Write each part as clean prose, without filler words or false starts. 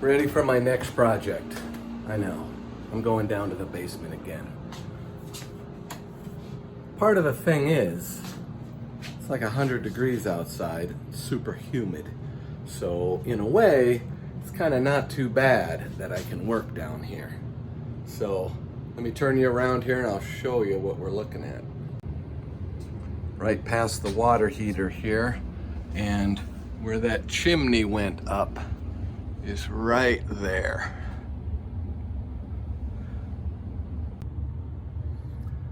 Ready for my next project. I know, I'm going down to the basement again. Part of the thing is, it's like 100 degrees outside, super humid. So in a way, it's kind of not too bad that I can work down here. So let me turn you around here and I'll show you what we're looking at. Right past the water heater here, and where that chimney went up is right there.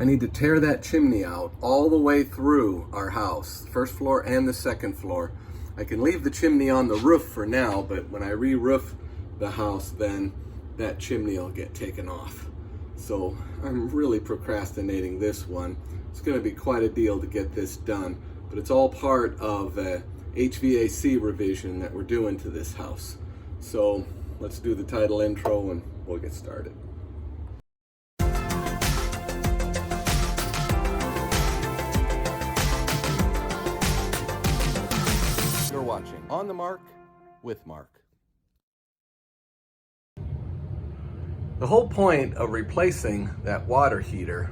I need to tear that chimney out all the way through our house, first floor and the second floor. I can leave the chimney on the roof for now, but when I re-roof the house, then that chimney will get taken off. So I'm really procrastinating this one. It's going to be quite a deal to get this done, but it's all part of a HVAC revision that we're doing to this house. So let's do the title intro and we'll get started. You're watching On the Mark with Mark. The whole point of replacing that water heater,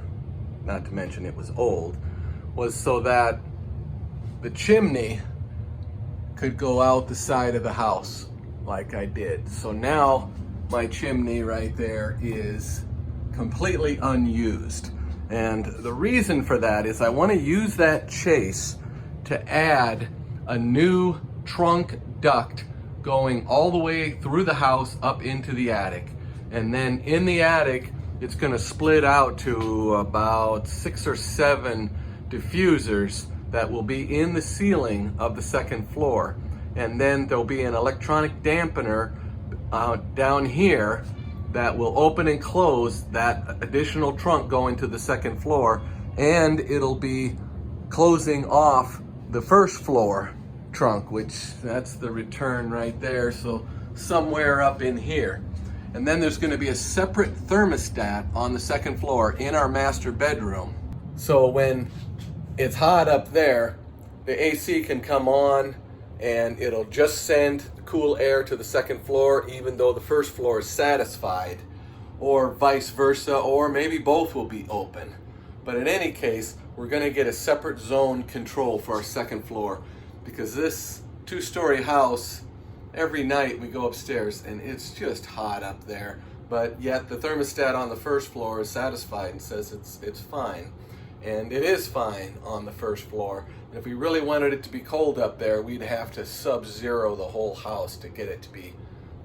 not to mention it was old, was so that the chimney could go out the side of the house like I did. So now my chimney right there is completely unused. And the reason for that is I want to use that chase to add a new trunk duct going all the way through the house up into the attic. And then in the attic, it's going to split out to about 6 or 7 diffusers that will be in the ceiling of the second floor. And then there'll be an electronic dampener down here that will open and close that additional trunk going to the second floor, and it'll be closing off the first floor trunk, which that's the return right there, so somewhere up in here. And then there's going to be a separate thermostat on the second floor in our master bedroom. So when it's hot up there, the AC can come on and it'll just send cool air to the second floor even though the first floor is satisfied, or vice versa, or maybe both will be open. But in any case, we're going to get a separate zone control for our second floor, because this 2-story house, every night we go upstairs and it's just hot up there, but yet the thermostat on the first floor is satisfied and says it's fine. And it is fine on the first floor. And if we really wanted it to be cold up there, we'd have to sub-zero the whole house to get it to be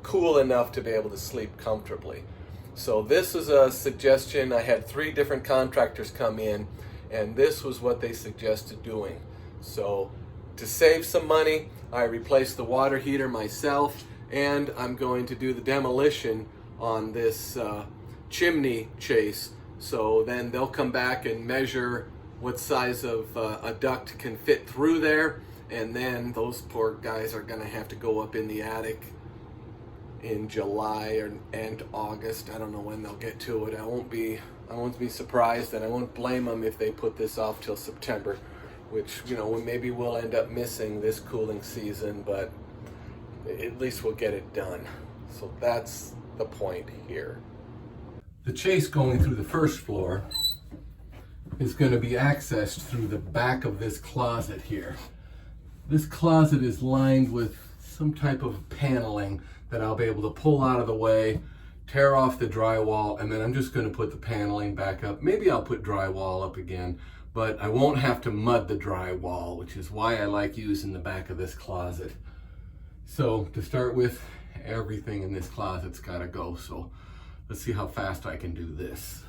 cool enough to be able to sleep comfortably. So this is a suggestion. I had 3 different contractors come in, and this was what they suggested doing. So to save some money, I replaced the water heater myself, and I'm going to do the demolition on this chimney chase. So then they'll come back and measure what size of a duct can fit through there, and then those poor guys are going to have to go up in the attic in July and August. I don't know when they'll get to it. I won't be surprised, and I won't blame them if they put this off till September, which, you know, maybe we'll end up missing this cooling season, but at least we'll get it done. So that's the point here. The chase going through the first floor is going to be accessed through the back of this closet here. This closet is lined with some type of paneling that I'll be able to pull out of the way, tear off the drywall, and then I'm just going to put the paneling back up. Maybe I'll put drywall up again, but I won't have to mud the drywall, which is why I like using the back of this closet. So to start with, everything in this closet's got to go. So let's see how fast I can do this.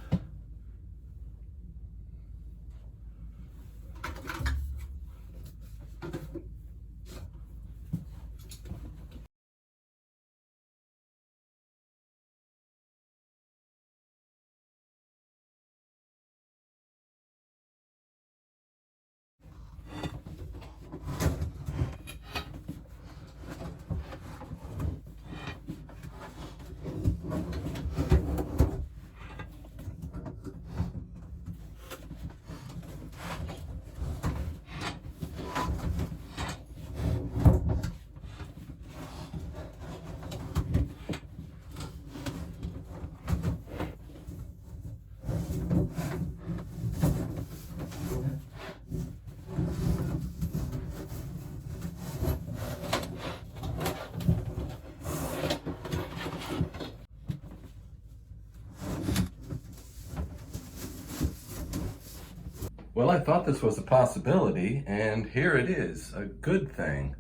Well, I thought this was a possibility, and here it is, a good thing.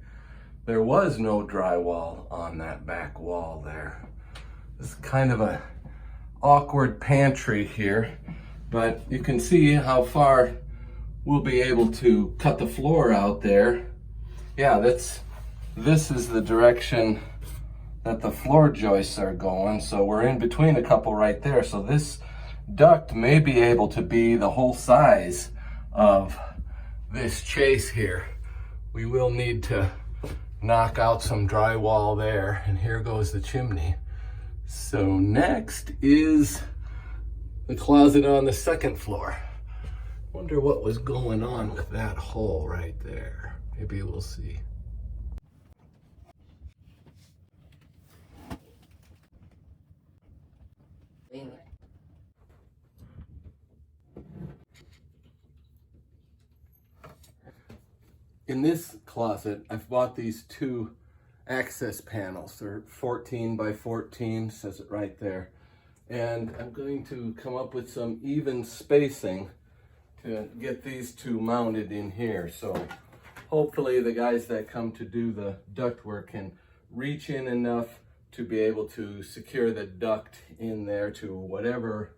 There was no drywall on that back wall there. It's kind of a awkward pantry here, but you can see how far we'll be able to cut the floor out there. Yeah, this is the direction that the floor joists are going, so we're in between a couple right there. So this duct may be able to be the whole size of this chase here. We will need to knock out some drywall there, and here goes the chimney. So next is the closet on the second floor. Wonder what was going on with that hole right there. Maybe we'll see. In this closet, I've bought these two access panels. They're 14 by 14, says it right there. And I'm going to come up with some even spacing to get these two mounted in here. So hopefully the guys that come to do the ductwork can reach in enough to be able to secure the duct in there to whatever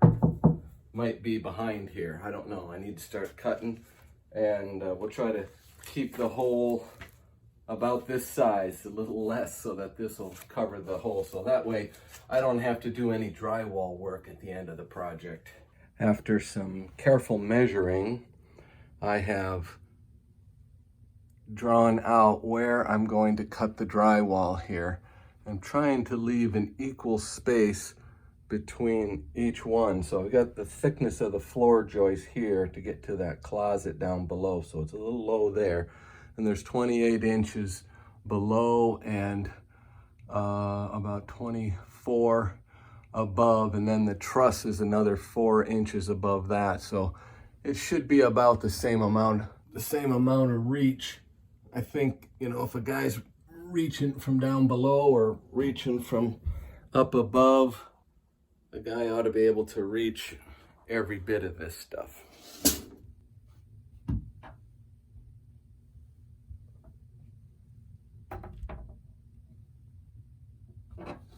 might be behind here. I don't know. I need to start cutting, and we'll try to keep the hole about this size, a little less, so that this will cover the hole. So that way I don't have to do any drywall work at the end of the project. After some careful measuring, I have drawn out where I'm going to cut the drywall here. I'm trying to leave an equal space between each one. So I've got the thickness of the floor joist here to get to that closet down below. So it's a little low there. And there's 28 inches below and about 24 above. And then the truss is another 4 inches above that. So it should be about the same amount of reach. I think, you know, if a guy's reaching from down below or reaching from up above, the guy ought to be able to reach every bit of this stuff.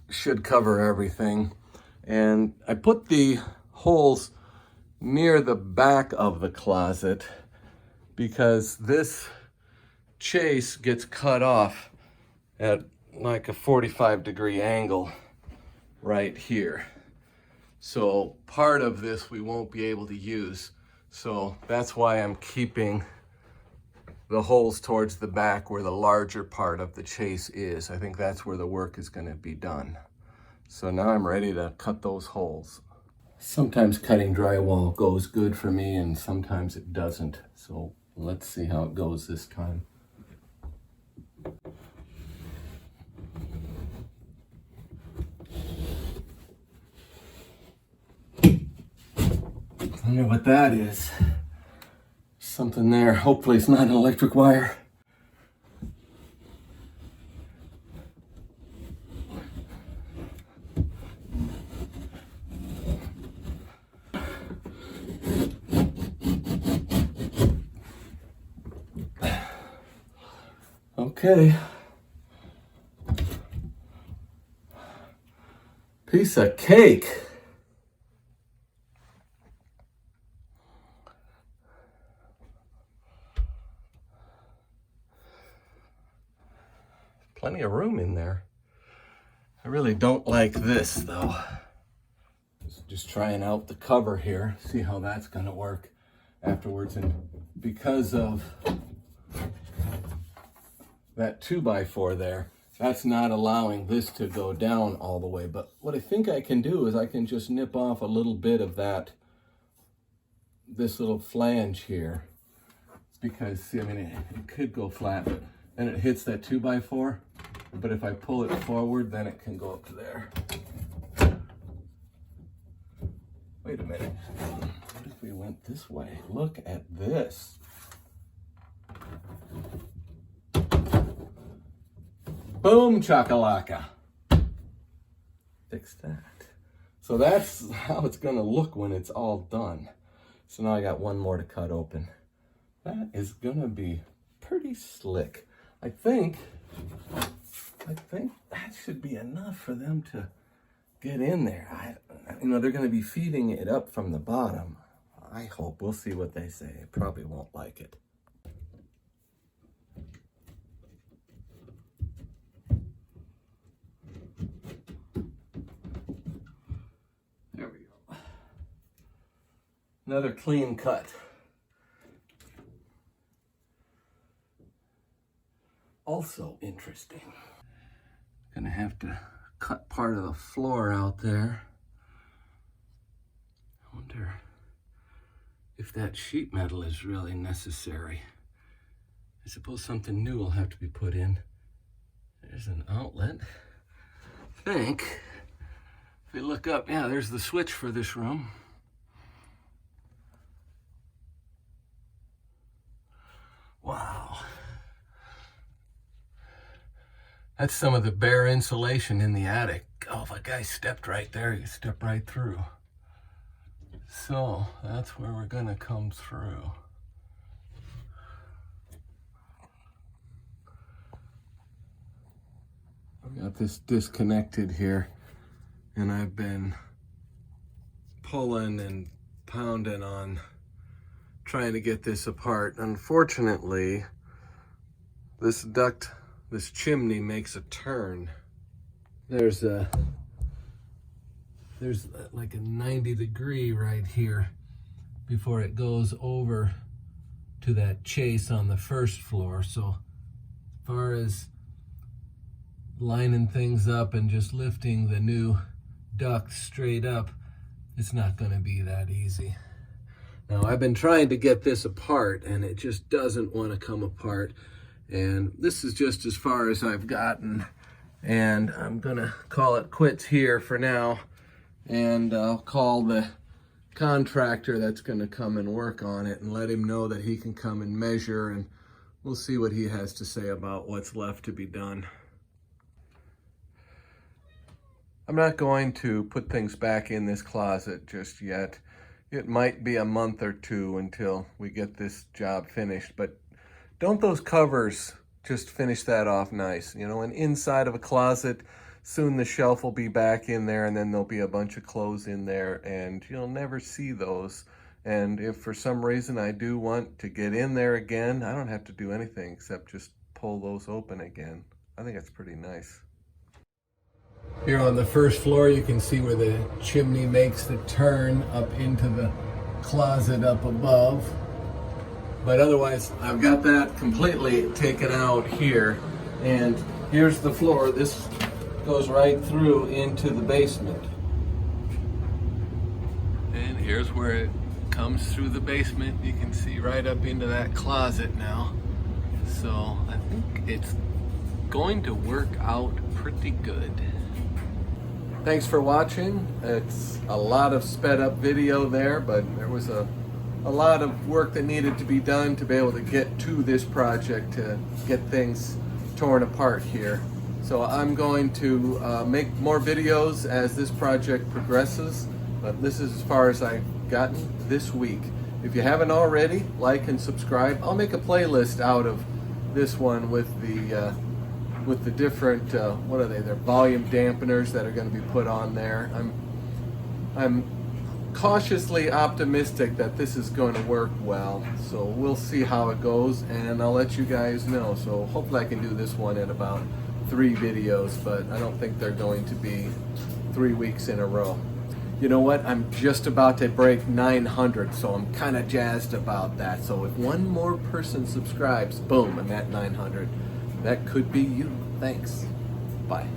Should cover everything. And I put the holes near the back of the closet because this chase gets cut off at like a 45-degree angle right here. So part of this we won't be able to use. So that's why I'm keeping the holes towards the back where the larger part of the chase is. I think that's where the work is going to be done. So now I'm ready to cut those holes. Sometimes cutting drywall goes good for me and sometimes it doesn't. So let's see how it goes this time. I wonder what that is. Something there. Hopefully it's not an electric wire. Okay. Piece of cake. Plenty of room in there. I really don't like this though. Just trying out the cover here, see how that's gonna work afterwards. And because of that 2x4 there, that's not allowing this to go down all the way. But what I think I can do is I can just nip off a little bit of this little flange here. Because, see, I mean, it could go flat, but then it hits that 2x4. But if I pull it forward, then it can go up to there. Wait a minute. What if we went this way? Look at this. Boom chakalaka. Fix that. So that's how it's gonna look when it's all done. So now I got one more to cut open. That is gonna be pretty slick. I think that should be enough for them to get in there. They're gonna be feeding it up from the bottom. I hope. We'll see what they say. They probably won't like it. There we go. Another clean cut. Also interesting. Gonna have to cut part of the floor out there. I wonder if that sheet metal is really necessary. I suppose something new will have to be put in. There's an outlet. I think if we look up, yeah, there's the switch for this room. Wow. That's some of the bare insulation in the attic. Oh, if a guy stepped right there, he stepped right through. So that's where we're gonna come through. I've got this disconnected here, and I've been pulling and pounding on trying to get this apart. Unfortunately, this chimney makes a turn. There's like a 90-degree right here before it goes over to that chase on the first floor. So as far as lining things up and just lifting the new duct straight up, it's not going to be that easy. Now, I've been trying to get this apart, and it just doesn't want to come apart. And this is just as far as I've gotten. And I'm going to call it quits here for now. And I'll call the contractor that's going to come and work on it and let him know that he can come and measure, and we'll see what he has to say about what's left to be done. I'm not going to put things back in this closet just yet. It might be a month or two until we get this job finished, but don't those covers just finish that off nice? And inside of a closet, soon the shelf will be back in there, and then there'll be a bunch of clothes in there, and you'll never see those. And if for some reason I do want to get in there again, I don't have to do anything except just pull those open again. I think that's pretty nice. Here on the first floor, you can see where the chimney makes the turn up into the closet up above. But otherwise, I've got that completely taken out here. And here's the floor. This goes right through into the basement. And here's where it comes through the basement. You can see right up into that closet now. So I think it's going to work out pretty good. Thanks for watching. It's a lot of sped up video there, but there was a lot of work that needed to be done to be able to get to this project, to get things torn apart here. So I'm going to make more videos as this project progresses, but this is as far as I've gotten this week. If you haven't already, like and subscribe. I'll make a playlist out of this one with the different, what are they? They're volume dampeners that are going to be put on there. I'm cautiously optimistic that this is going to work well, so we'll see how it goes, and I'll let you guys know. So hopefully I can do this one in about 3 videos, but I don't think they're going to be 3 weeks in a row. You know what? I'm just about to break 900, so I'm kind of jazzed about that. So if one more person subscribes, boom, I'm at 900. That could be you. Thanks. Bye.